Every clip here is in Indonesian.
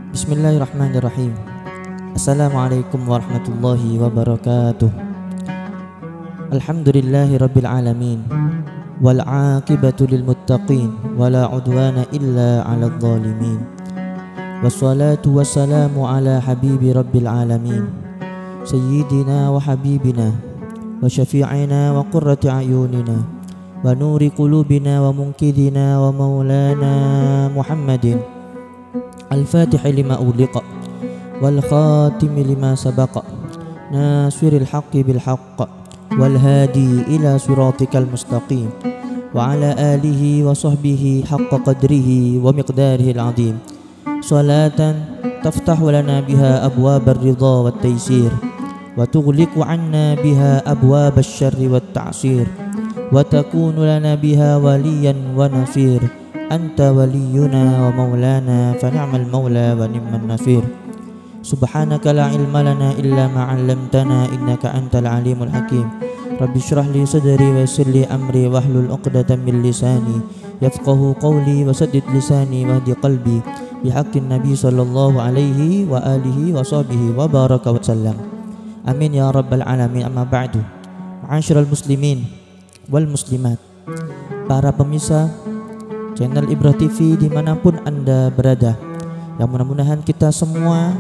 Bismillahirrahmanirrahim. Assalamualaikum warahmatullahi wabarakatuh. Alhamdulillahi rabbil alamin. Wal aqibatu lil muttaqin wala udwana illa 'alal zalimin. Wassalatu wassalamu ala habibi rabbil alamin. Sayyidina wa habibina wa syafi'ina wa qurrati a'yunina wa nuri qulubina wa munkidina wa maulana Muhammadin al-fatihi lima uliqa wal khatimi lima sabaqa nasiril haqqi bil haqq wal hadi ila siratikal mustaqim wa ala alihi wa sahbihi haqqa qadrihi wa miqdarihi al-azim. Salatan taftahu lana biha abwabar ridha wat taysir wa tughliqu 'anna biha abwabasy syarri wat ta'sir wa takunu lana biha waliyan wa nasir. Anta waliyuna wa maulana fa ni'mal maula wa ni'man nasir. Subhanaka la ilma lana illa ma 'allamtana innaka antal alimul hakim. Rabbi shrah li sadri wa yassir li amri wahlul 'uqdatam min lisani yafqahu qawli wa saddid lisani wahdi qalbi bihaqqin nabi sallallahu alaihi wa alihi wa sahbihi wa baraka wa sallam. Amin ya rabbal alamin. Amma ba'du. Ma'asyiral muslimin wal muslimat, para pemirsa channel Ibrah TV dimanapun Anda berada, yang mudah-mudahan kita semua,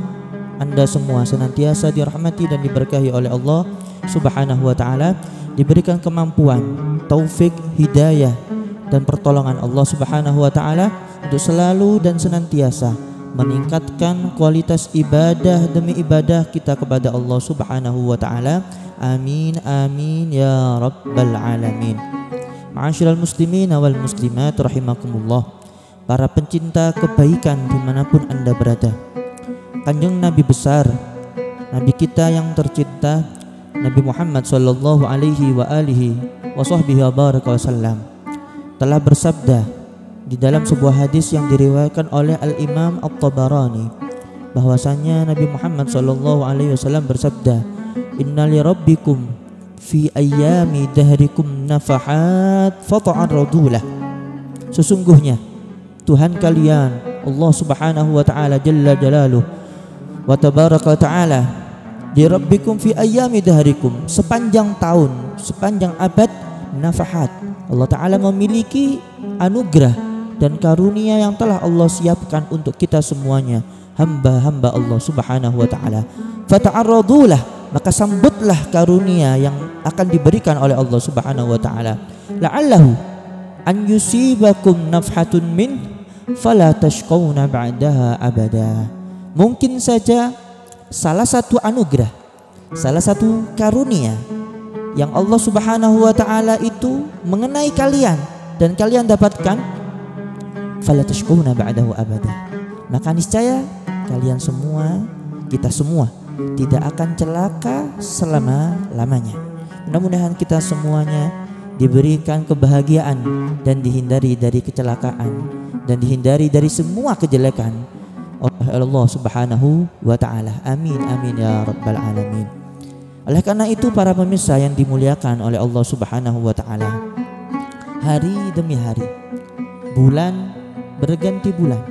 Anda semua senantiasa dirahmati dan diberkahi oleh Allah Subhanahu wa ta'ala, diberikan kemampuan, taufik, hidayah dan pertolongan Allah Subhanahu wa ta'ala untuk selalu dan senantiasa meningkatkan kualitas ibadah demi ibadah kita kepada Allah Subhanahu wa ta'ala. Amin amin ya rabbal alamin. Ma'asyiral muslimin wal muslimat rahimakumullah, para pencinta kebaikan dimanapun Anda berada, Kanjeng Nabi besar, Nabi kita yang tercinta, Nabi Muhammad sallallahu alaihi wa alihi wa sahbihi wa baraka wasallam telah bersabda di dalam sebuah hadis yang diriwayatkan oleh Al-Imam At-Tabarani, bahwasanya Nabi Muhammad sallallahu alaihi wasallam bersabda, "Inna li rabbikum fi ayyami dahrikum nafahat fata'arradulah." Sesungguhnya Tuhan kalian Allah Subhanahu wa ta'ala jalla jalaluh wa tabaraka ta'ala, di rabbikum fi ayyami dahrikum, sepanjang tahun, sepanjang abad, nafahat, Allah ta'ala memiliki anugerah dan karunia yang telah Allah siapkan untuk kita semuanya, hamba-hamba Allah Subhanahu wa ta'ala. Fata'arradulah, maka sambutlah karunia yang akan diberikan oleh Allah Subhanahu wa ta'ala. La'allahu an yusibakum nafhatun min fala tashqawna ba'daha abada. Mungkin saja salah satu anugerah, salah satu karunia yang Allah Subhanahu wa ta'ala itu mengenai kalian dan kalian dapatkan, fala tashqawna ba'dahu abada, maka niscaya kalian semua, kita semua tidak akan celaka selama-lamanya. Mudah-mudahan kita semuanya diberikan kebahagiaan dan dihindari dari kecelakaan dan dihindari dari semua kejelekan oleh Allah Subhanahu wa ta'ala. Amin amin ya rabbal alamin. Oleh karena itu, para pemirsa yang dimuliakan oleh Allah Subhanahu wa ta'ala, hari demi hari, bulan berganti bulan,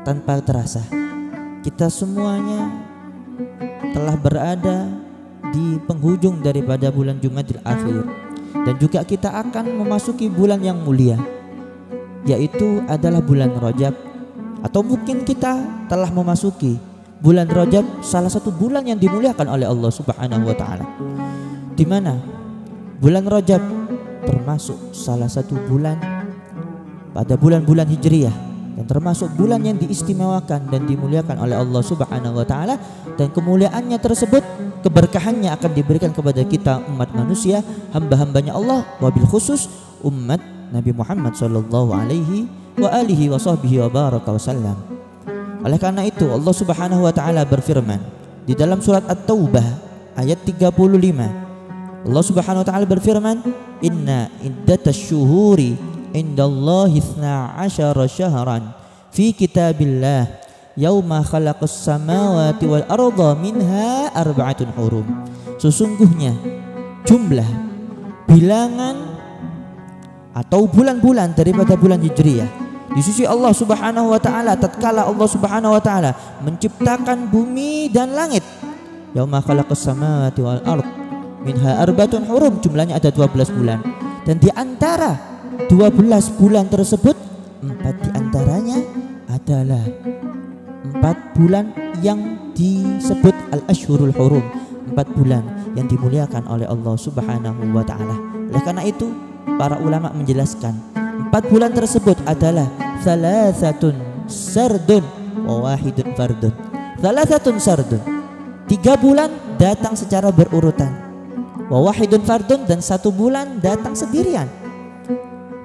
tanpa terasa kita semuanya telah berada di penghujung daripada bulan Jumadil Akhir, dan juga kita akan memasuki bulan yang mulia, yaitu adalah bulan Rajab, atau mungkin kita telah memasuki bulan Rajab, salah satu bulan yang dimuliakan oleh Allah Subhanahu wa ta'ala, di mana bulan Rajab termasuk salah satu bulan pada bulan-bulan Hijriyah, dan termasuk bulan yang diistimewakan dan dimuliakan oleh Allah Subhanahu wa ta'ala, dan kemuliaannya tersebut, keberkahannya akan diberikan kepada kita umat manusia, hamba-hambanya Allah, wabil khusus umat Nabi Muhammad sallallahu alaihi wa alihi wa sahbihi wa baraka wasallam. Oleh karena itu, Allah Subhanahu wa ta'ala berfirman di dalam surat At-Taubah ayat 35. Allah Subhanahu wa ta'ala berfirman, "Inna iddatash syuhuri indallahi 12 syahran fi kitabillah yauma khalaqas samawati wal arda minha arba'atun hurum." Sesungguhnya jumlah bilangan atau bulan-bulan daripada bulan Hijriyah di sisi Allah Subhanahu wa taala tatkala Allah Subhanahu wa taala menciptakan bumi dan langit. Yauma khalaqas samawati wal ard minha arba'atun hurum, jumlahnya ada 12 bulan. Dan di antara 12 bulan tersebut 4 di antaranya adalah 4 bulan yang disebut al-ashhurul hurum, 4 bulan yang dimuliakan oleh Allah Subhanahu wa taala. Oleh karena itu para ulama menjelaskan 4 bulan tersebut adalah salasatun sardun wa wahidun fardun. Salasatun sardun, 3 bulan datang secara berurutan. Wa wahidun fardun, dan 1 bulan datang sendirian.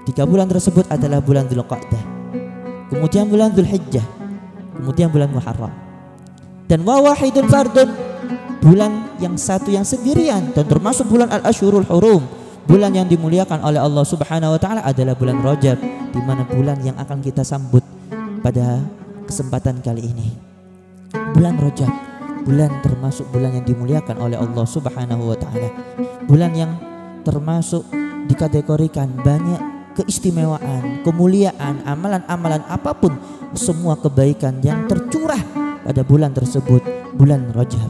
3 bulan tersebut adalah bulan Dzulqa'dah, kemudian bulan Dzulhijjah, kemudian bulan Muharram. Dan wa wahidun fardun, bulan yang satu yang sendirian dan termasuk bulan al-ashhurul hurum, bulan yang dimuliakan oleh Allah Subhanahu wa taala adalah bulan Rajab, di mana bulan yang akan kita sambut pada kesempatan kali ini. Bulan Rajab, bulan termasuk bulan yang dimuliakan oleh Allah Subhanahu wa taala. Bulan yang termasuk dikategorikan banyak keistimewaan, kemuliaan, amalan-amalan apapun, semua kebaikan yang tercurah pada bulan tersebut, bulan Rajab.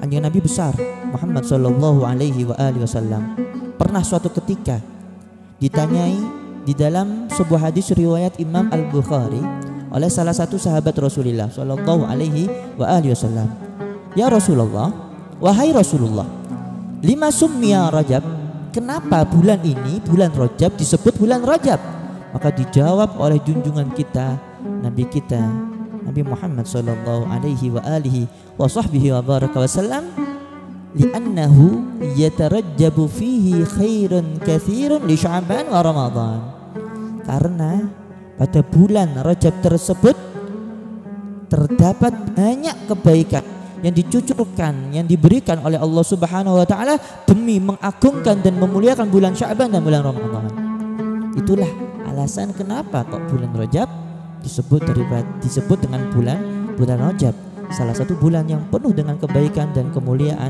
Kanjeng Nabi besar Muhammad sallallahu alaihi wa alihi wasallam pernah suatu ketika ditanyai di dalam sebuah hadis riwayat Imam Al-Bukhari oleh salah satu sahabat Rasulullah sallallahu alaihi wa alihi wasallam, "Ya Rasulullah, wahai Rasulullah, lima summiya Rajab? Kenapa bulan ini, bulan Rajab, disebut bulan Rajab?" Maka dijawab oleh junjungan kita, Nabi kita, Nabi Muhammad sallallahu alaihi wa alihi wa sahbihi wa baraka wasallam, li'annahu yatarajjabu fihi khairun katsirun li Sya'ban wa Ramadan. Karena pada bulan Rajab tersebut terdapat banyak kebaikan yang dicucurkan, yang diberikan oleh Allah Subhanahu wa taala demi mengagungkan dan memuliakan bulan Sya'ban dan bulan Ramadan. Itulah alasan kenapa kok bulan Rajab disebut dengan bulan Rajab, salah satu bulan yang penuh dengan kebaikan dan kemuliaan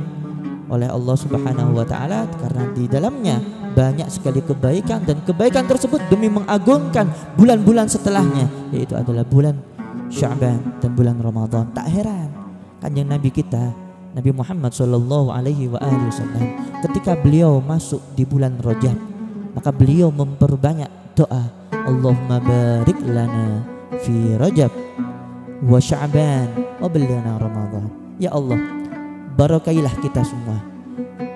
oleh Allah Subhanahu wa taala, karena di dalamnya banyak sekali kebaikan, dan kebaikan tersebut demi mengagungkan bulan-bulan setelahnya, yaitu adalah bulan Sya'ban dan bulan Ramadan. Tak heran kanjeng Nabi kita, Nabi Muhammad sallallahu alaihi wa alihi wasallam, ketika beliau masuk di bulan Rajab, maka beliau memperbanyak doa, Allahumma barik lana fi Rajab wa Sya'ban wa ballighna Ramadan. Ya Allah, barakailah kita semua,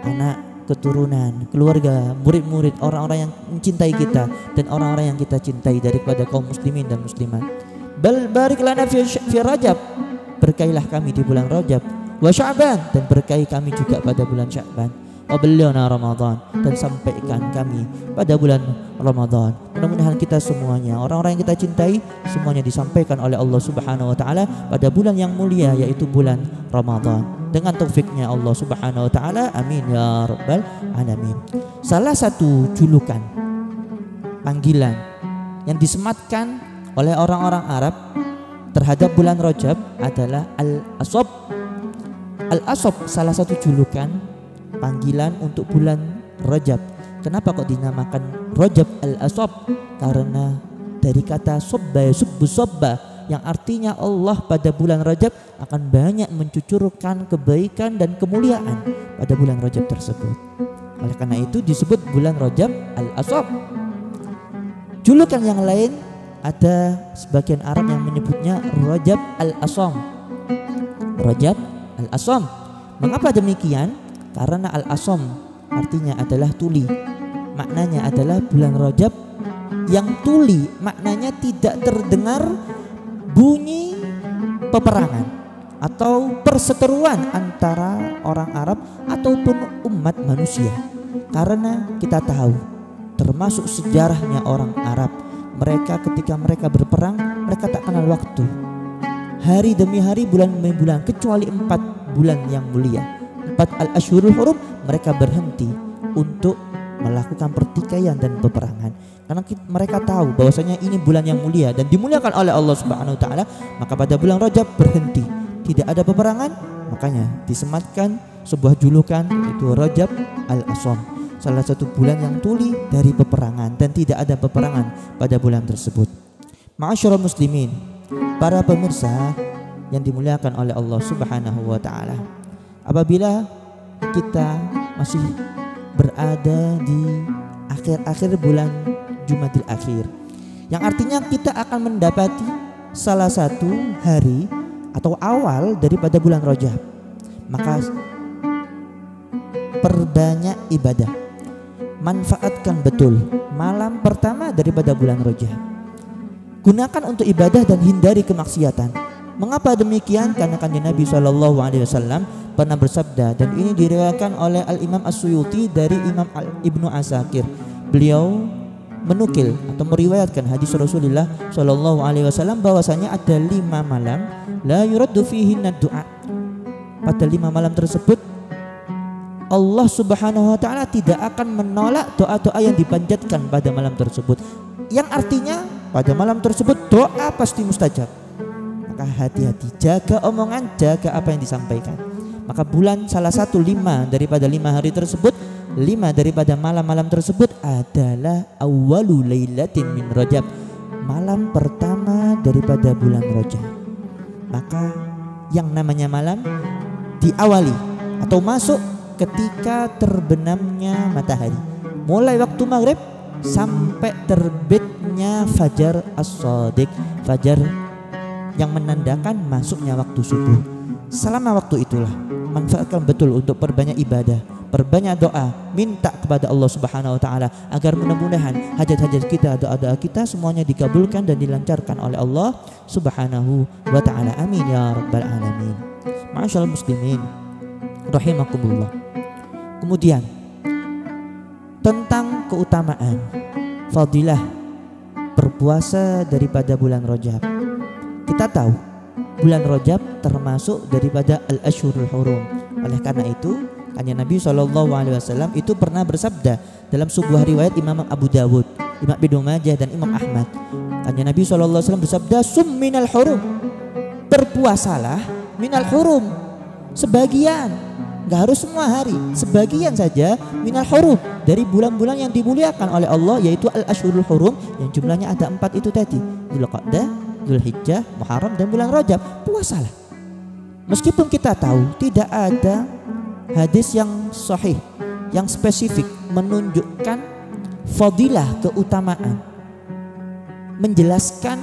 anak, keturunan, keluarga, murid-murid, orang-orang yang mencintai kita dan orang-orang yang kita cintai daripada kaum muslimin dan muslimat. Bal barik lana fi Rajab, berkailah kami di bulan Rajab, wa Sya'ban, dan berkahi kami juga pada bulan Sya'ban, wa ballighna Ramadan, dan sampaikan kami pada bulan Ramadan. Mudah-mudahan kita semuanya, orang-orang yang kita cintai, semuanya disampaikan oleh Allah Subhanahu wa taala pada bulan yang mulia, yaitu bulan Ramadan, dengan taufiknya Allah Subhanahu wa taala. Amin ya rabbal alamin. Salah satu julukan, panggilan yang disematkan oleh orang-orang Arab terhadap bulan Rajab adalah Al-Asab. Al-Asab salah satu julukan, panggilan untuk bulan Rajab. Kenapa kok dinamakan Rajab Al-Asab? Karena dari kata sobba, subbu sobba, yang artinya Allah pada bulan Rajab akan banyak mencucurkan kebaikan dan kemuliaan pada bulan Rajab tersebut. Oleh karena itu disebut bulan Rajab Al-Asab. Julukan yang lain ada sebagian Arab yang menyebutnya Rajab Al-Asam. Rajab Al-Asam. Mengapa demikian? Karena Al-Asam artinya adalah tuli. Maknanya adalah bulan Rajab yang tuli, maknanya tidak terdengar bunyi peperangan atau perseteruan antara orang Arab ataupun umat manusia. Karena kita tahu, termasuk sejarahnya orang Arab, mereka ketika mereka berperang, mereka tak kenal waktu. Hari demi hari, bulan demi bulan, kecuali 4 bulan yang mulia, 4 al-ashhurul hurum, mereka berhenti untuk melakukan pertikaian dan peperangan. Karena mereka tahu bahwasanya ini bulan yang mulia dan dimuliakan oleh Allah Subhanahu wa taala, maka pada bulan Rajab berhenti, tidak ada peperangan. Makanya disematkan sebuah julukan, itu Rajab Al-Asam. salah satu bulan yang tuli dari peperangan dan tidak ada peperangan pada bulan tersebut. Ma'asyiral muslimin, para pemirsa yang dimuliakan oleh Allah Subhanahu wa taala. Apabila kita masih berada di akhir-akhir bulan Jumadil Akhir, yang artinya kita akan mendapati salah satu hari atau awal daripada bulan Rajab, maka perbanyak ibadah, manfaatkan betul malam pertama daripada bulan Rajab. Gunakan untuk ibadah dan hindari kemaksiatan. Mengapa demikian? Karena kanjeng Nabi SAW pernah bersabda, dan ini diriwayatkan oleh Al-Imam As-Suyuti dari Imam Ibnu Asakir. Beliau menukil atau meriwayatkan hadis Rasulullah SAW bahwasanya ada 5 malam la yuraddu fihinna du'a. Pada 5 malam tersebut Allah Subhanahu wa taala tidak akan menolak doa-doa yang dipanjatkan pada malam tersebut. Yang artinya pada malam tersebut doa pasti mustajab. Maka hati-hati, jaga omongan, jaga apa yang disampaikan. Maka bulan salah satu 5 daripada 5 hari tersebut, 5 daripada malam-malam tersebut adalah awwalu lailatin min Rajab, malam pertama daripada bulan Rajab. Maka yang namanya malam diawali atau masuk ketika terbenamnya matahari, mulai waktu maghrib sampai terbitnya fajar as-shadiq, fajar yang menandakan masuknya waktu subuh. Selama waktu itulah manfaatkan betul untuk perbanyak ibadah, perbanyak doa, minta kepada Allah Subhanahu wa taala agar mudah-mudahan hajat-hajat kita, doa-doa kita semuanya dikabulkan dan dilancarkan oleh Allah Subhanahu wa taala. Amin ya rabbal alamin. Ma'asyiral muslimin rahimakumullah. Kemudian tentang keutamaan fadilah berpuasa daripada bulan Rajab. Kita tahu bulan Rajab termasuk daripada al-Ashhurul Hurum. Oleh karena itu, kanjeng Nabi SAW itu pernah bersabda dalam sebuah riwayat Imam Abu Dawud, Imam Ibnu Majah dan Imam Ahmad. Kanjeng Nabi SAW bersabda, "Sum minal hurum." Berpuasalah minal hurum. Sebagian, enggak harus semua hari, sebagian saja minal hurum dari bulan-bulan yang dimuliakan oleh Allah, yaitu al-Ashhurul Hurum yang jumlahnya ada 4 itu tadi, Dzulqa'dah, Dzulhijjah, Muharram dan bulan Rajab. Puasalah. Meskipun kita tahu tidak ada hadis yang sahih yang spesifik menunjukkan fadilah, keutamaan, menjelaskan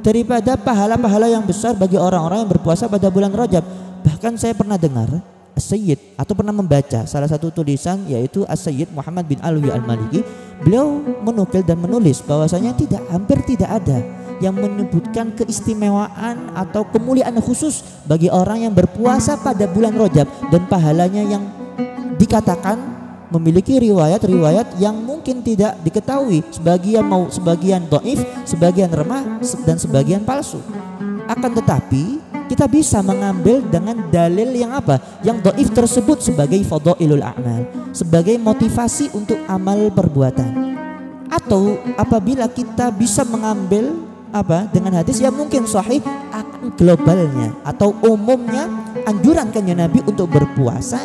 daripada pahala-pahala yang besar bagi orang-orang yang berpuasa pada bulan Rajab. Bahkan saya pernah dengar As-Sayyid atau pernah membaca salah satu tulisan, yaitu As-Sayyid Muhammad bin Alwi Al-Maliki. Beliau menukil dan menulis bahwasanya hampir tidak ada yang menyebutkan keistimewaan atau kemuliaan khusus bagi orang yang berpuasa pada bulan Rajab dan pahalanya yang dikatakan memiliki riwayat-riwayat yang mungkin tidak diketahui, sebagian dhaif, sebagian remah dan sebagian palsu. Akan tetapi kita bisa mengambil dengan dalil yang apa? Yang dhaif tersebut sebagai fadhailul a'mal, sebagai motivasi untuk amal perbuatan. Atau apabila kita bisa mengambil dengan hadis yang mungkin sahih akan globalnya atau umumnya anjuran kanjeng Nabi untuk berpuasa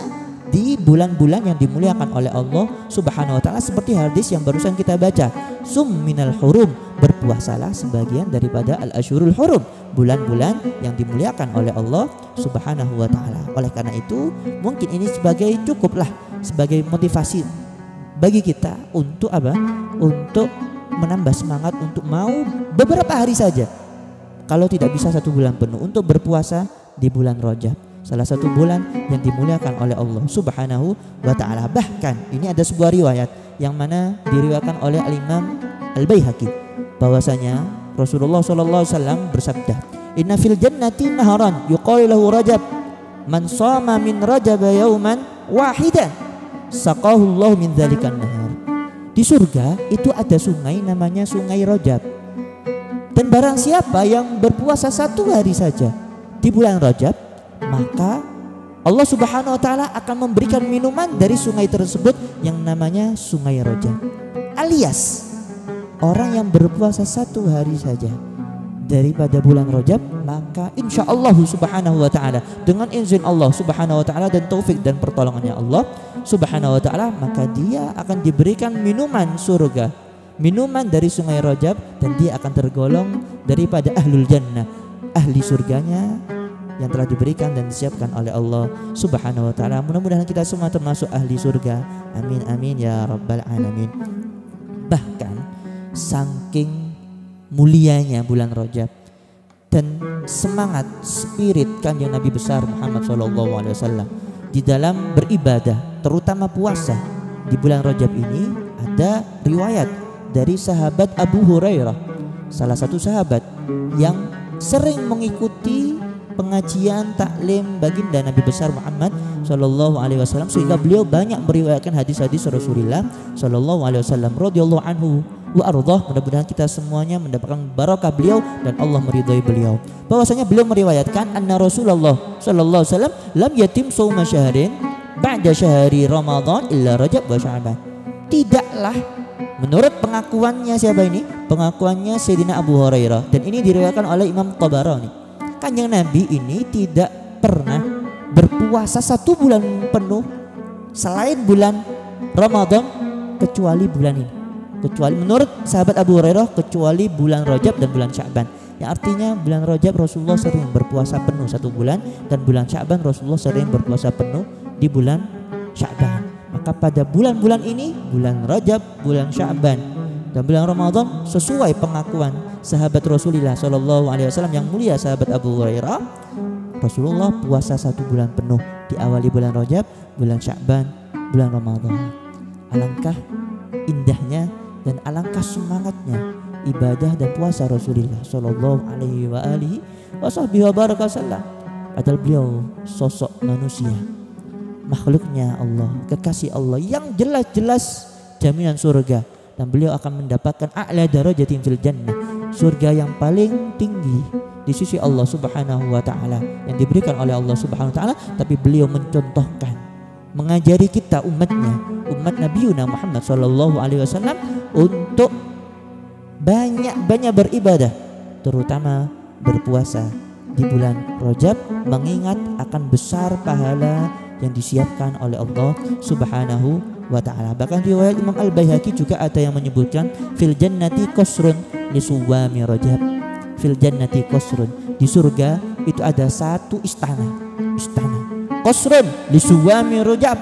di bulan-bulan yang dimuliakan oleh Allah Subhanahu wa taala, seperti hadis yang barusan kita baca, sum minal hurum, berpuasalah sebagian daripada al-Ashhurul Hurum, bulan-bulan yang dimuliakan oleh Allah Subhanahu wa taala. Oleh karena itu mungkin ini cukuplah sebagai motivasi bagi kita untuk untuk menambah semangat untuk mau beberapa hari saja, kalau tidak bisa 1 bulan penuh, untuk berpuasa di bulan Rajab, salah satu bulan yang dimuliakan oleh Allah Subhanahu wa taala. Bahkan ini ada sebuah riwayat yang mana diriwayatkan oleh Al-Imam Al-Baihaqi bahwasanya Rasulullah SAW bersabda, "Inna fil jannati naharan yuqalu lahu Rajab, man shama min Rajab yauman wahidan saqahu Allah min dzalikan nahar." Di surga itu ada sungai namanya Sungai Rajab. Dan barang siapa yang berpuasa 1 hari saja di bulan Rajab, maka Allah Subhanahu wa taala akan memberikan minuman dari sungai tersebut yang namanya Sungai Rajab. Alias orang yang berpuasa 1 hari saja daripada bulan Rajab, maka insya Allah subhanahu wa ta'ala, dengan izin Allah subhanahu wa ta'ala dan taufik dan pertolongannya Allah subhanahu wa ta'ala, maka dia akan diberikan minuman surga, minuman dari sungai Rajab, dan dia akan tergolong daripada ahlul jannah, ahli surganya yang telah diberikan dan disiapkan oleh Allah subhanahu wa ta'ala. Mudah-mudahan kita semua termasuk ahli surga, amin amin ya rabbal alamin. Bahkan saking mulianya bulan Rajab dan semangat spirit kanjeng Nabi besar Muhammad SAW di dalam beribadah, terutama puasa di bulan Rajab ini, ada riwayat dari sahabat Abu Hurairah, salah satu sahabat yang sering mengikuti pengajian taklim baginda Nabi besar Muhammad SAW, sehingga beliau banyak meriwayatkan hadis-hadis Rasulullah SAW radhiyallahu anhu wa ardhah. Mudah-mudahan kita semuanya mendapatkan barakah beliau dan Allah meridhai beliau. Bahwasanya beliau meriwayatkan anna Rasulullah sallallahu alaihi wasallam lam yatim shauma syahrin ba'da syahri Ramadan illa Rajab wa Sya'ban. Tidaklah, menurut pengakuannya siapa ini? Pengakuannya Sayyidina Abu Hurairah, dan ini diriwayatkan oleh Imam Tabarani. Kanjeng Nabi ini tidak pernah berpuasa 1 bulan penuh selain bulan Ramadan kecuali bulan ini. Kecuali menurut sahabat Abu Hurairah, kecuali bulan Rajab dan bulan Sya'ban. Yang artinya bulan Rajab Rasulullah sering berpuasa penuh 1 bulan, dan bulan Sya'ban Rasulullah sering berpuasa penuh di bulan Sya'ban. Maka pada bulan-bulan ini, bulan Rajab, bulan Sya'ban dan bulan Ramadan, sesuai pengakuan sahabat Rasulullah SAW yang mulia, sahabat Abu Hurairah, Rasulullah puasa 1 bulan penuh, diawali bulan Rajab, bulan Sya'ban, bulan Ramadan. Alangkah indahnya dan alangkah semangatnya ibadah dan puasa Rasulullah sallallahu alaihi wa alihi wasallam. Padahal beliau sosok manusia, makhluknya Allah, kekasih Allah yang jelas-jelas jaminan surga, dan beliau akan mendapatkan a'la darajatin fil jannah, surga yang paling tinggi di sisi Allah subhanahu wa ta'ala yang diberikan oleh Allah subhanahu wa ta'ala. Tapi beliau mencontohkan, mengajari kita umatnya, umat Nabi Muhammad SAW, untuk banyak-banyak beribadah, terutama berpuasa di bulan Rajab, mengingat akan besar pahala yang disiapkan oleh Allah subhanahu wa ta'ala. Bahkan riwayat Imam Al-Baihaqi juga ada yang menyebutkan fil jannati qasrun li suwami Rajab. Fil jannati qasrun, di surga itu ada 1 istana qasrun li suwami Rajab,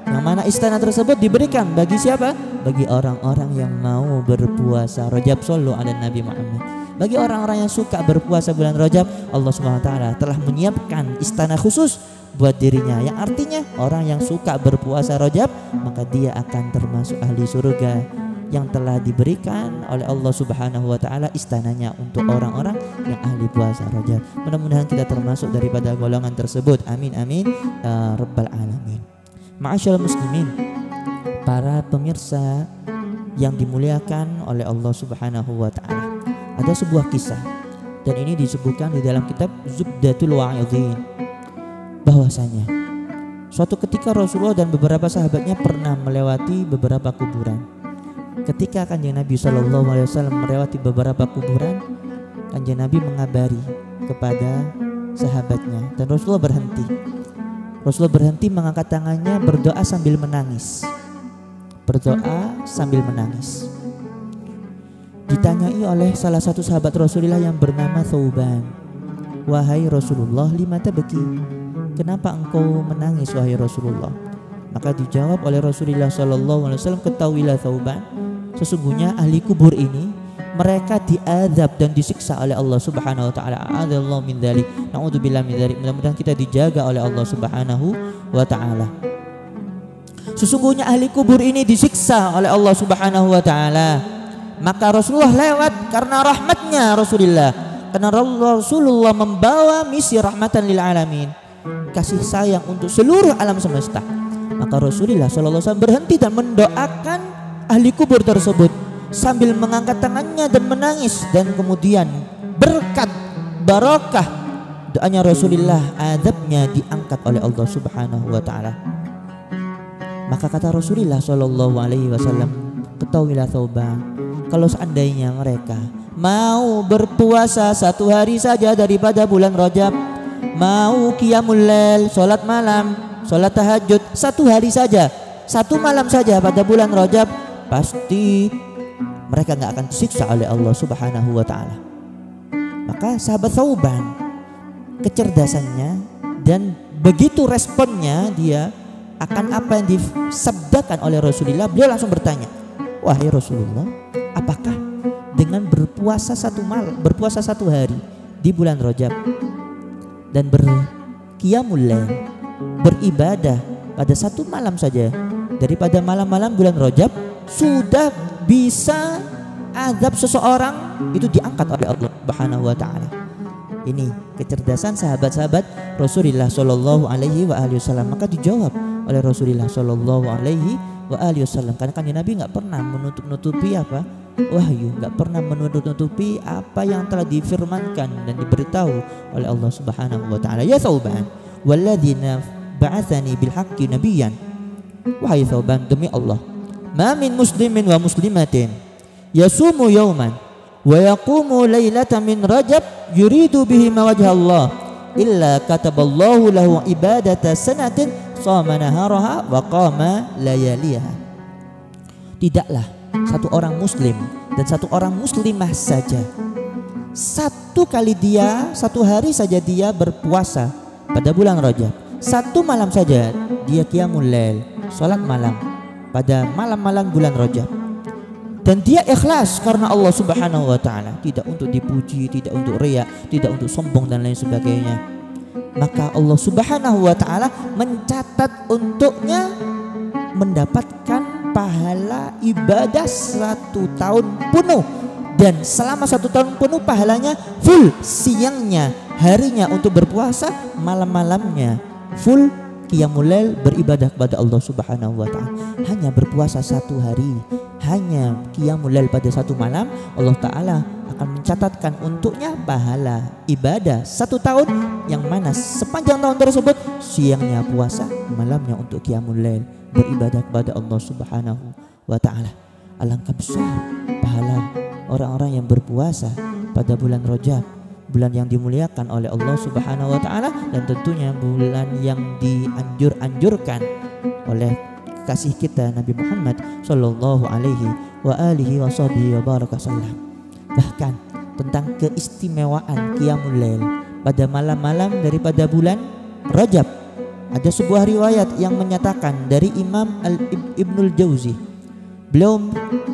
yang mana istana tersebut diberikan bagi siapa? Bagi orang-orang yang mau berpuasa Rajab. Sallu ala Nabi Muhammad. Bagi orang-orang yang suka berpuasa bulan Rajab, Allah Subhanahu wa taala telah menyiapkan istana khusus buat dirinya, yang artinya orang yang suka berpuasa Rajab, maka dia akan termasuk ahli surga yang telah diberikan oleh Allah Subhanahu wa taala istananya untuk orang-orang yang ahli puasa Rajab. Mudah-mudahan kita termasuk daripada golongan tersebut. Amin amin ya rabbal alamin. Ma'asyiral muslimin, para pemirsa yang dimuliakan oleh Allah Subhanahu wa taala, ada sebuah kisah, dan ini disebutkan di dalam kitab Zubdatul Wa'idhin, bahwasanya suatu ketika Rasulullah dan beberapa sahabatnya pernah melewati beberapa kuburan. Ketika kanjeng Nabi SAW melewati beberapa kuburan, kanjeng Nabi mengabari kepada sahabatnya, dan Rasulullah berhenti. Rasulullah berhenti, mengangkat tangannya, berdoa sambil menangis. Berdoa sambil menangis. Ditanyai oleh salah satu sahabat Rasulullah yang bernama Thauban, "Wahai Rasulullah, lima tabki? Kenapa engkau menangis wahai Rasulullah?" Maka dijawab oleh Rasulullah SAW, "Ketahuilah Thauban, sesungguhnya ahli kubur ini mereka diazab dan disiksa oleh Allah Subhanahu wa taala. A'adzallahu min dzalik. Na'udzubillah min dzalik." Mudah-mudahan kita dijaga oleh Allah Subhanahu wa taala. Sesungguhnya ahli kubur ini disiksa oleh Allah Subhanahu wa taala. Maka Rasulullah lewat karena rahmatnya Rasulullah. Karena Rasulullah membawa misi rahmatan lil alamin, kasih sayang untuk seluruh alam semesta. Maka Rasulullah SAW berhenti dan mendoakan ahli kubur tersebut sambil mengangkat tangannya dan menangis, dan kemudian berkat barakah doanya Rasulullah, adabnya diangkat oleh Allah Subhanahu wa taala. Maka kata Rasulullah SAW, "Ketahuilah Thauban, kalau seandainya mereka mau berpuasa 1 hari saja daripada bulan Rajab, mau qiyamul lail, salat malam, salat tahajud 1 hari saja, 1 malam saja pada bulan Rajab, pasti mereka nggak akan disiksa oleh Allah Subhanahu wa taala. Maka sahabat Thauban kecerdasannya dan begitu responnya dia akan apa yang disabdakan oleh Rasulullah, beliau langsung bertanya, wahai Rasulullah, apakah dengan berpuasa 1 hari di bulan Rajab dan berqiyamul lail, beribadah pada 1 malam saja daripada malam-malam bulan Rajab, sudah bisa azab seseorang itu diangkat oleh Allah Subhanahu wa taala? Ini kecerdasan sahabat-sahabat Rasulullah sallallahu alaihi wa alihi wasallam. Maka dijawab oleh Rasulullah sallallahu alaihi wa alihi wasallam, karena kan Nabi enggak pernah menutup-nutupi apa? Wahyu, enggak pernah menutup-nutupi apa yang telah difirmankan dan diberitahu oleh Allah Subhanahu wa taala. Ya Thauban, walladzina ba'atsani bil haqqi nabiyyan. Wahai Thauban, demi Allah, ma min muslimin wa muslimatin yasumu yawman wa yaqumu lailatan min Rajab yuridu bihi wajha Allah illa kataballahu lahu ibadata sanatin shama naharaha wa qama layaliha. Tidaklah satu orang muslim dan satu orang muslimah saja, 1 hari saja dia berpuasa pada bulan Rajab, 1 malam saja dia qiyamul lail, salat malam pada malam-malam bulan Rajab, dan dia ikhlas karena Allah Subhanahu wa taala, tidak untuk dipuji, tidak untuk riya, tidak untuk sombong dan lain sebagainya, maka Allah Subhanahu wa taala mencatat untuknya mendapatkan pahala ibadah 1 tahun penuh, dan selama 1 tahun penuh pahalanya full, siangnya, harinya untuk berpuasa, malam-malamnya full qiyamul lail, beribadah kepada Allah Subhanahu wa taala. Hanya berpuasa 1 hari, hanya qiyamul lail pada 1 malam, Allah taala akan mencatatkan untuknya pahala ibadah 1 tahun, yang mana sepanjang tahun tersebut siangnya puasa, malamnya untuk qiyamul lail, beribadah kepada Allah Subhanahu wa taala. Alangkah besar pahala orang-orang yang berpuasa pada bulan Rajab, bulan yang dimuliakan oleh Allah Subhanahu wa taala, dan tentunya bulan yang dianjurkan oleh kasih kita Nabi Muhammad sallallahu alaihi wa alihi wa baraka sallam. Bahkan tentang keistimewaan qiyamul lail pada malam-malam daripada bulan Rajab, ada sebuah riwayat yang menyatakan dari Imam Ibnul Jauzi. Beliau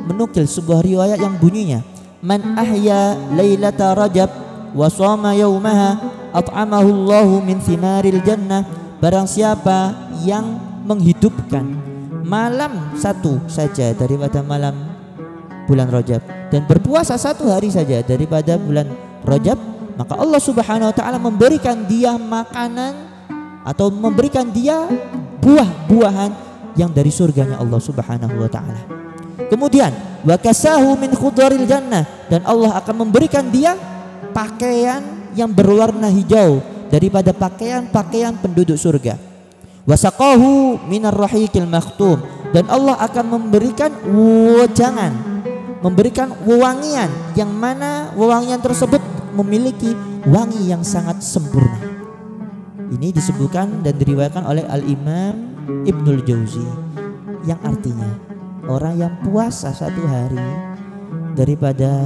menukil sebuah riwayat yang bunyinya, man ahya lailata Rajab wa shoma yaumaha at'amahu Allahu min thimaril jannah. Barang siapa yang menghidupkan malam 1 saja daripada malam bulan Rajab dan berpuasa 1 hari saja daripada bulan Rajab, maka Allah Subhanahu wa taala memberikan dia makanan atau memberikan dia buah-buahan yang dari surganya Allah Subhanahu wa taala. Kemudian wa kasahu min khudharil jannah, dan Allah akan memberikan dia pakaian yang berwarna hijau daripada pakaian-pakaian penduduk surga. Wasaqahu minar rahiqil makhtum, dan Allah akan memberikan wejangan, memberikan wewangian yang mana wewangian tersebut memiliki wangi yang sangat sempurna. Ini disebutkan dan diriwayatkan oleh Al-Imam Ibnul Jauzi, yang artinya orang yang puasa 1 hari daripada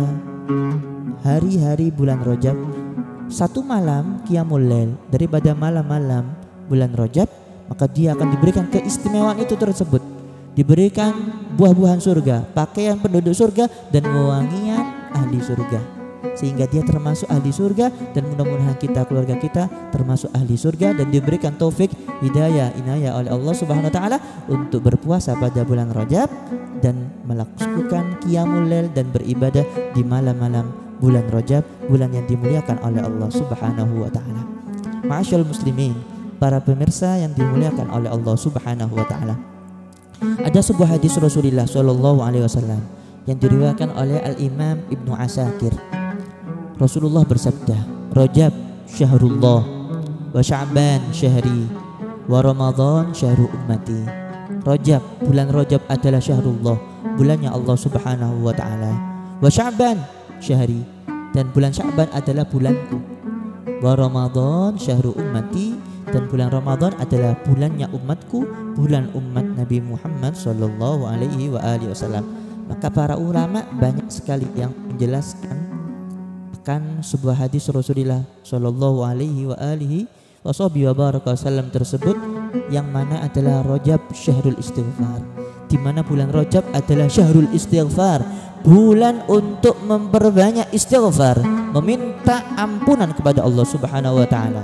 hari-hari bulan Rajab, 1 malam qiyamul lail daripada malam-malam bulan Rajab, maka dia akan diberikan keistimewaan itu tersebut, diberikan buah-buahan surga, pakaian penduduk surga, dan wewangian ahli surga, sehingga dia termasuk ahli surga, dan mudah-mudahan kita, keluarga kita termasuk ahli surga, dan diberikan taufik, hidayah, inayah oleh Allah Subhanahu wa taala untuk berpuasa pada bulan Rajab dan melakukan qiyamul lail dan beribadah di malam-malam bulan Rajab, bulan yang dimuliakan oleh Allah Subhanahu wa taala. Ma'asyiral muslimin, para pemirsa yang dimuliakan oleh Allah Subhanahu wa taala. Ada sebuah hadis Rasulullah sallallahu alaihi wasallam yang diriwayatkan oleh Al-Imam Ibnu Asakir. Rasulullah bersabda, Rajab syahrullah wa Sya'ban syahri wa Ramadan syahru ummati. Rajab, bulan Rajab adalah syahrullah, bulannya Allah Subhanahu wa taala. Wa Sya'ban, syahri, dan bulan Sya'ban adalah bulanku. Wa Ramadan syahru ummati, dan bulan Ramadan adalah bulannya umatku, bulan umat Nabi Muhammad sallallahu alaihi wasallam. Maka para ulama banyak sekali yang menjelaskan akan sebuah hadis Rasulullah sallallahu alaihi wasallam tersebut, yang mana adalah Rajab syahrul istighfar, di mana bulan Rajab adalah syahrul istighfar, bulan untuk memperbanyak istighfar, meminta ampunan kepada Allah Subhanahu wa taala.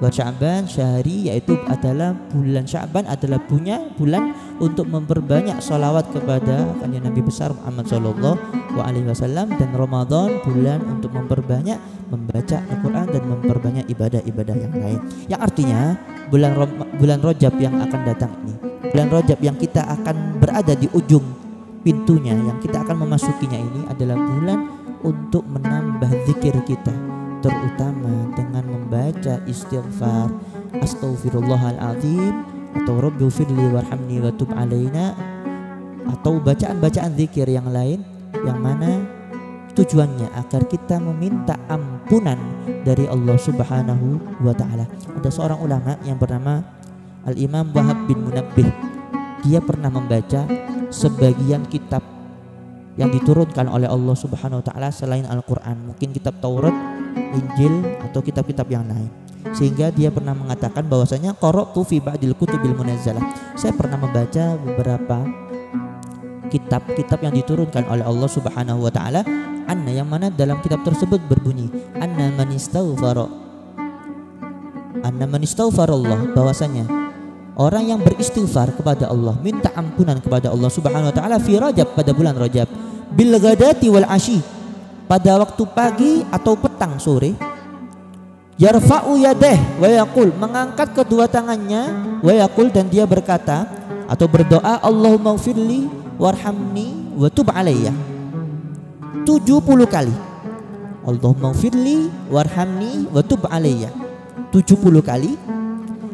Wa Sya'ban syahri, yaitu adalah bulan Sya'ban adalah bulan untuk memperbanyak salawat kepada kanjeng Nabi besar Muhammad sallallahu alaihi wasallam, dan Ramadan bulan untuk memperbanyak membaca Al-Qur'an dan memperbanyak ibadah-ibadah yang lain. Yang artinya bulan Rajab yang akan datang ini, bulan Rajab yang kita akan berada di ujung pintunya, yang kita akan memasukinya ini adalah bulan untuk menambah zikir kita, terutama dengan membaca istighfar astaghfirullahaladzim atau rabbighfirli warhamni wa tub alaina, atau bacaan-bacaan zikir yang lain, yang mana tujuannya agar kita meminta ampunan dari Allah Subhanahu wa taala. Ada seorang ulama yang bernama Al-Imam Wahab bin Munabbih. Dia pernah membaca sebagian kitab yang diturunkan oleh Allah Subhanahu wa taala selain Al-Qur'an, mungkin kitab Taurat, Injil, atau kitab-kitab yang lain. Sehingga dia pernah mengatakan bahwasanya qara'tu fi ba'dil kutubil munazzalah, saya pernah membaca beberapa kitab-kitab yang diturunkan oleh Allah Subhanahu wa taala, anna, yang mana dalam kitab tersebut berbunyi anna man istaghfarallah, bahwasanya orang yang beristighfar kepada Allah, minta ampunan kepada Allah Subhanahu wa taala fi Rajab, pada bulan Rajab, bil ghadati wal asyi, pada waktu pagi atau petang sore, yarfa'u yadeh wa yaqul, mengangkat kedua tangannya, wa yaqul, dan dia berkata atau berdoa, Allahumma ghfirli warhamni wa tub alayya, 70 kali. Allahumma ghfirli warhamni wa tub alayya, 70 kali.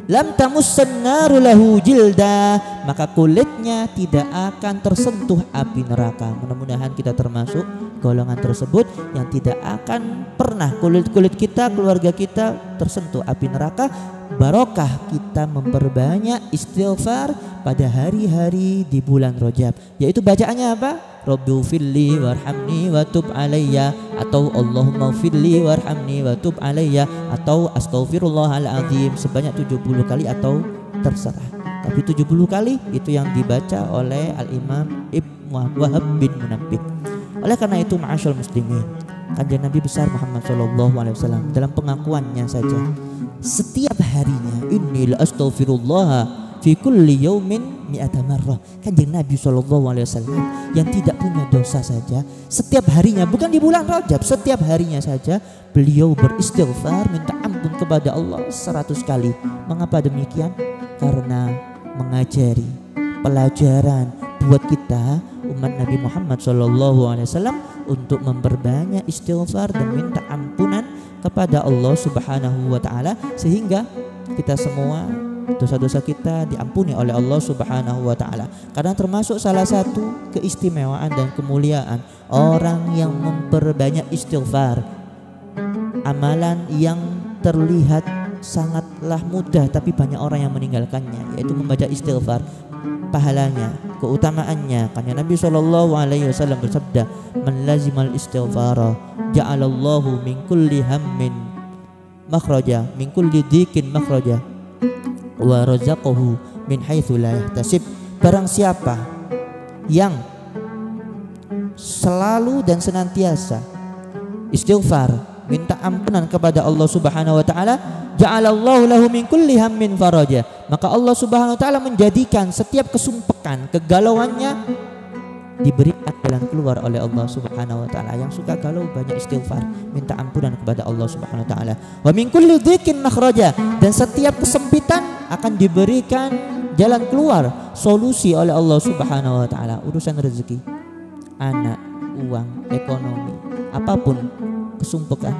Lam tamussan naru lahu jilda, maka kulitnya tidak akan tersentuh api neraka. Mudah-mudahan kita termasuk golongan tersebut yang tidak akan pernah kulit kita, keluarga kita tersentuh api neraka. Barokah kita memperbanyak istighfar pada hari-hari di bulan Rajab, yaitu bacaannya apa? Rabbighfirli warhamni wa tub alayya, atau Allahumma ghfirli warhamni wa tub alayya, atau astaghfirullahaladzim sebanyak 70 kali, atau terserah. Tapi 70 kali itu yang dibaca oleh Al-Imam Ibn Wahab bin Munabbih. Oleh karena itu, ma'asyal muslimin, kanjeng Nabi besar Muhammad SAW dalam pengakuannya saja, setiap harinya inni la astaghfirullah fi kulli yaumin mi'ata marrah. Kanjeng Nabi SAW yang tidak punya dosa saja, setiap harinya, bukan di bulan Rajab, setiap harinya saja beliau beristighfar, minta ampun kepada Allah 100 kali. Mengapa demikian? Karena mengajari pelajaran buat kita umat Nabi Muhammad SAW untuk memperbanyak istighfar dan minta ampunan kepada Allah Subhanahu wa taala, sehingga kita semua dosa-dosa kita diampuni oleh Allah Subhanahu wa taala. Karena termasuk salah satu keistimewaan dan kemuliaan orang yang memperbanyak istighfar, amalan yang terlihat sangatlah mudah tapi banyak orang yang meninggalkannya, yaitu membaca istighfar. Pahalanya, keutamaannya, karena Nabi SAW bersabda, man lazimal istighfara ja'alallahu min kulli hammin makhraja, min kulli dhikin makhraja, wa razaqahu min haitsu la yahtasib. Barang siapa yang selalu dan senantiasa istighfar, minta ampunan kepada Allah Subhanahu wa taala, ja'alallahu lahu min kulli hammin faraja, maka Allah Subhanahu wa taala menjadikan setiap kesumpekan, kegalauannya diberikan jalan keluar oleh Allah Subhanahu wa taala. Yang suka galau banyak istighfar, minta ampunan kepada Allah Subhanahu wa taala. Wa min kulli dhikin makhraja, dan setiap kesempitan akan diberikan jalan keluar, solusi oleh Allah Subhanahu wa taala. Urusan rezeki, anak, uang, ekonomi, apapun kesumpekan,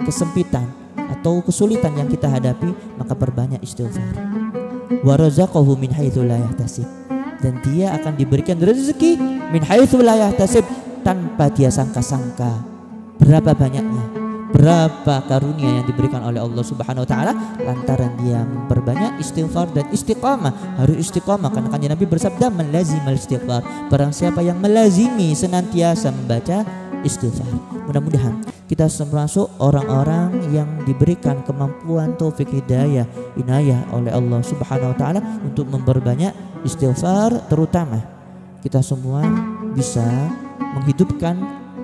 kesempitan atau kesulitan yang kita hadapi, maka perbanyak istighfar. Wa razaqahu min haitsu la yahtasib, dan dia akan diberikan rezeki min haitsu la yahtasib, tanpa dia sangka-sangka. Berapa banyaknya, berapa karunia yang diberikan oleh Allah Subhanahu wa taala lantaran dia memperbanyak istighfar dan istiqamah. Harus istiqamah karena kanjeng Nabi bersabda, "Malazimal istighfar." Barang siapa yang melazimi senantiasa membaca istighfar. Mudah-mudahan kita termasuk orang-orang yang diberikan kemampuan taufik hidayah inayah oleh Allah Subhanahu wa taala untuk memperbanyak istighfar, terutama kita semua bisa menghidupkan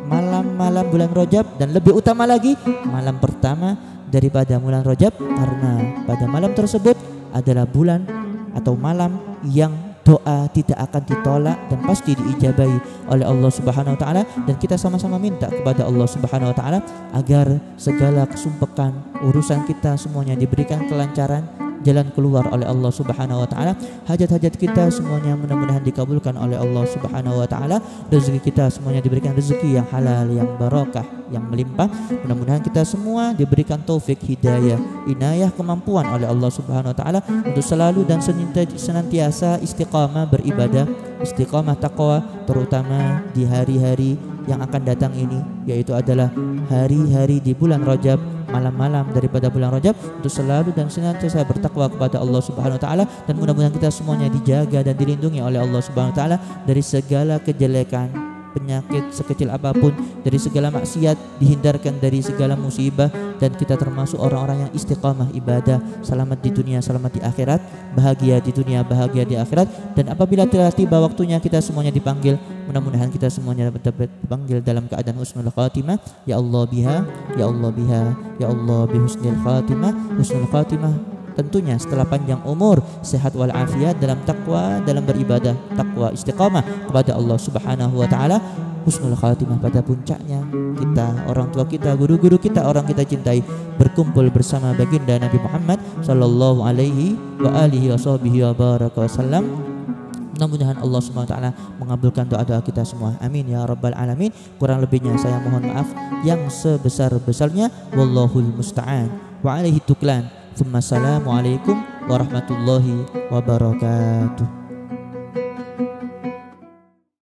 malam-malam bulan Rajab, dan lebih utama lagi malam pertama daripada bulan Rajab, karena pada malam tersebut adalah bulan atau malam yang doa tidak akan ditolak dan pasti diijabahi oleh Allah Subhanahu wa taala. Dan kita sama-sama minta kepada Allah Subhanahu wa taala agar segala kesumpekan urusan kita semuanya diberikan kelancaran, jalan keluar oleh Allah Subhanahu wa taala. Hajat-hajat kita semuanya mudah-mudahan dikabulkan oleh Allah Subhanahu wa taala. Rezeki kita semuanya diberikan rezeki yang halal, yang barakah, yang melimpah. Mudah-mudahan kita semua diberikan taufik hidayah, inayah, kemampuan oleh Allah Subhanahu wa taala untuk selalu dan senantiasa istiqamah beribadah, istiqamah takwa, terutama di hari-hari yang akan datang ini, yaitu adalah hari-hari di bulan Rajab, malam-malam daripada bulan Rajab, untuk selalu dan senantiasa bertakwa kepada Allah Subhanahu wa taala. Dan mudah-mudahan kita semuanya dijaga dan dilindungi oleh Allah Subhanahu wa taala dari segala kejelekan, penyakit sekecil apapun, dari segala maksiat, dihindarkan dari segala musibah, dan kita termasuk orang-orang yang istiqamah ibadah, selamat di dunia, selamat di akhirat, bahagia di dunia, bahagia di akhirat. Dan apabila telah tiba waktunya kita semuanya dipanggil, mudah-mudahan kita semuanya dapat dipanggil dalam keadaan husnul khatimah. Ya Allah biha, ya Allah biha, ya Allah bihusnil khatimah. Husnul khatimah tentunya setelah panjang umur, sehat wal afiat dalam takwa, dalam beribadah, takwa istiqamah kepada Allah Subhanahu wa taala. Husnul khatimah pada puncaknya kita, orang tua kita, guru-guru kita, orang kita cintai berkumpul bersama baginda Nabi Muhammad sallallahu alaihi wa alihi wa baraka wasallam. Mudah-mudahan Allah Subhanahu wa taala mengabulkan doa-doa kita semua. Amin ya rabbal alamin. Kurang lebihnya saya mohon maaf yang sebesar-besarnya. Wallahul musta'an wa alaihi tuklan. Assalamualaikum warahmatullahi wabarakatuh.